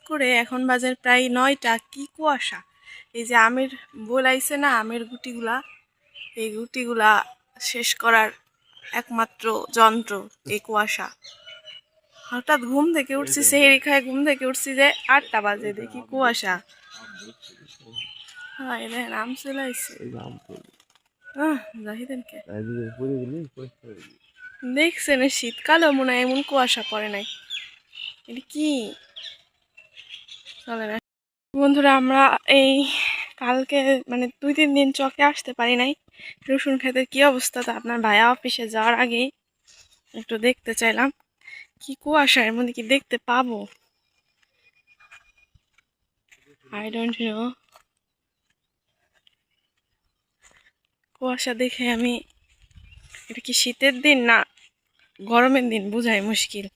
করে এখন বাজে প্রায় 9টা, কি কুয়াশা! এই যে আমের বলাইছে না, আমের গুটিগুলা, এই গুটিগুলা শেষ করার একমাত্র যন্ত্র এই কুয়াশা। হঠাৎ ঘুম থেকে উঠছি, সেহেরি খায় ঘুম থেকে উঠছি যে 8টা বাজে, দেখি কুয়াশা। হ্যাঁ, এই দেখেন আম চলে আসছে। দেখছেন শীতকালেও মনে হয় এমন কুয়াশা পড়ে নাই। এটা কি চলে না বন্ধুরা, আমরা এই কালকে মানে 2-3 দিন চকে আসতে পারি নাই। রসুন ক্ষেতের কি অবস্থা, তো আপনার ভাইয়া অফিসে যাওয়ার আগেই একটু দেখতে চাইলাম কি কুয়াশা, এর মধ্যে কি দেখতে পাবো। আই ডোন্ট নো, কুয়াশা দেখে আমি এটা কি শীতের দিন না গরমের দিন বোঝাই মুশকিল।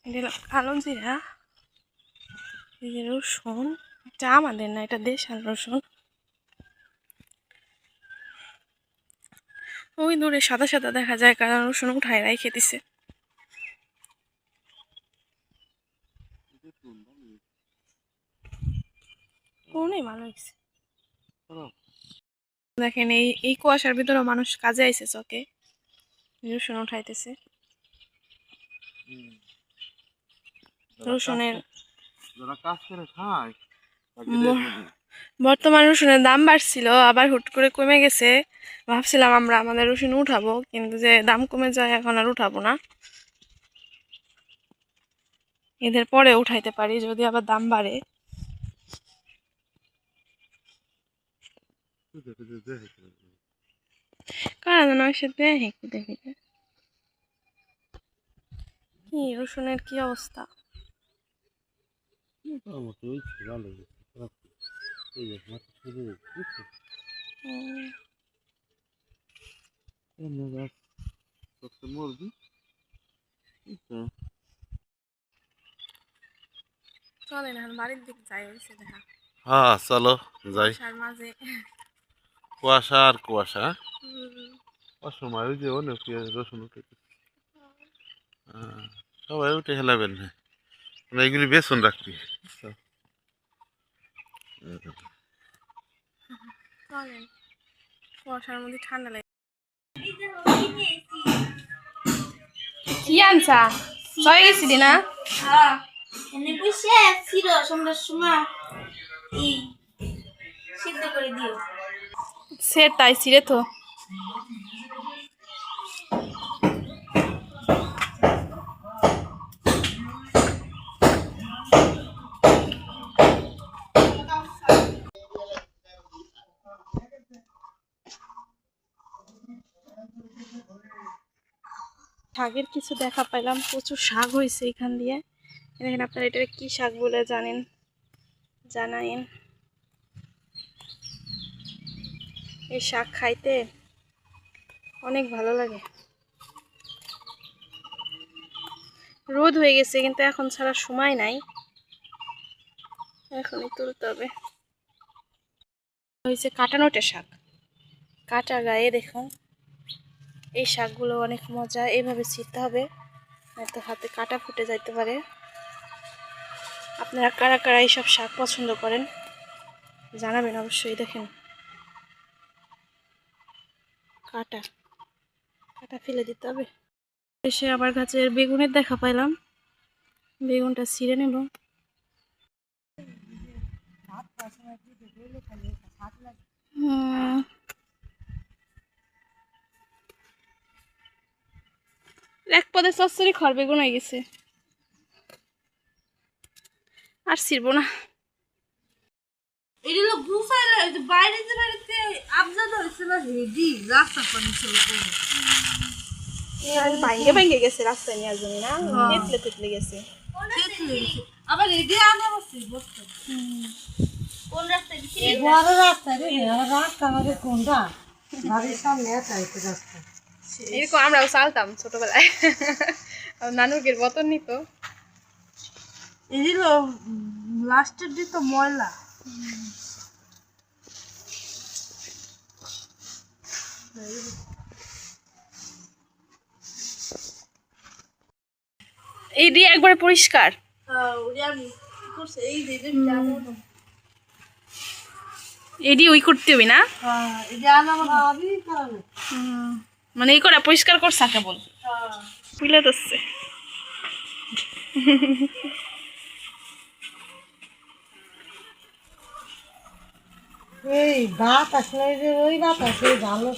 এটা কালো জিরা, এই যে রসুন, এটা আমাদের না, এটা দেশাল রসুন। ওই দূরে সাদা সাদা দেখা যায়, কারণ রসুন উঠায় রাইখে দিছে। কোনই ভালো হয়েছে। দেখেন এই কুয়াশার ভিতরে মানুষ কাজে আইছে, চকে রসুন উঠাইতেছে। রসুনের বর্তমান রসুনের দাম বাড়ছিল, আবার হুট করে কমে গেছে। ভাবছিলাম আমরা আমাদের রসুন উঠাবো, কিন্তু যে দাম কমে যায় এখন আর উঠাবো না। এদের পরে উঠাইতে পারি যদি আবার দাম বাড়ে। কারণ সাথে দেখি কি রসুনের কি অবস্থা। চলে না বাড়ির দিক যাই হয়েছে দেখা। হ্যাঁ চলো যাই। মাঝে কুয়াশা আর কুয়াশা, অসময় ওই যে অনেক রসুন উঠে সবাই উঠে হেলাবেন না, এইগুলি বেসন রাখবি। চলেন, কুয়াশার মধ্যে ঠান্ডা লাগে। কি আনছা? চলে গেছিলি না? হ্যাঁ, এনে বসে ছিল সন্ধ্যার সময় এই সিদ্ধ করে দিও। সে তাই ছিঁড়ে তো শাকের কিছু দেখা পাইলাম, প্রচুর শাক হয়েছে এখান দিয়ে। দেখেন আপনারা এটা কি শাক বলে জানেন জানাইন। এই শাক খাইতে অনেক ভালো লাগে। রোদ হয়ে গেছে কিন্তু এখন ছাড়া সময় নাই, এখনই তুলতে হবে। হয়েছে কাটানোটে শাক, কাটা গায়ে দেখুন। এই শাকগুলো অনেক মজা, এইভাবে ছিঁড়তে হবে, নয়তো হাতে কাটা ফুটে যাইতে পারে। আপনারা কারা কারা এইসব শাক পছন্দ করেন জানাবেন অবশ্যই। দেখেন কাটা কাটা ফেলে দিতে হবে। এসে আবার গাছের বেগুনের দেখা পাইলাম, বেগুনটা ছিঁড়ে নেব। এক পদে চচ্চড়ি খড় বেগুন হয়ে গেছে, আর ছিড়বো না। এগুলো গুছাইলে বাইরে যে বাড়িতে আবজাদ হয়েছিল হেডি রাস্তা পানি ছিল ভাঙ্গে ভাঙ্গে গেছে রাস্তায় নেওয়ার জন্য না, থেতলে থেতলে গেছে। আবার রেডি আনা হচ্ছে বসতে কোন রাস্তায় গেছি বড় রাস্তা রে, রাস্তা আমাদের কোনটা বাড়ির সামনে চাইতে রাস্তা এরকম আমরাও চালতাম ছোটবেলায়। নানুকের বোতল নিত। এগুলো লাস্টের দিন তো ময়লা এই দিয়ে একবারে পরিষ্কার। এডি ওই করতে হবে না, মানে এই করা পরিষ্কার করছা কেবল বুঝলে যাচ্ছে। এই ভাত আসলে ওই ভাত আছে ভালো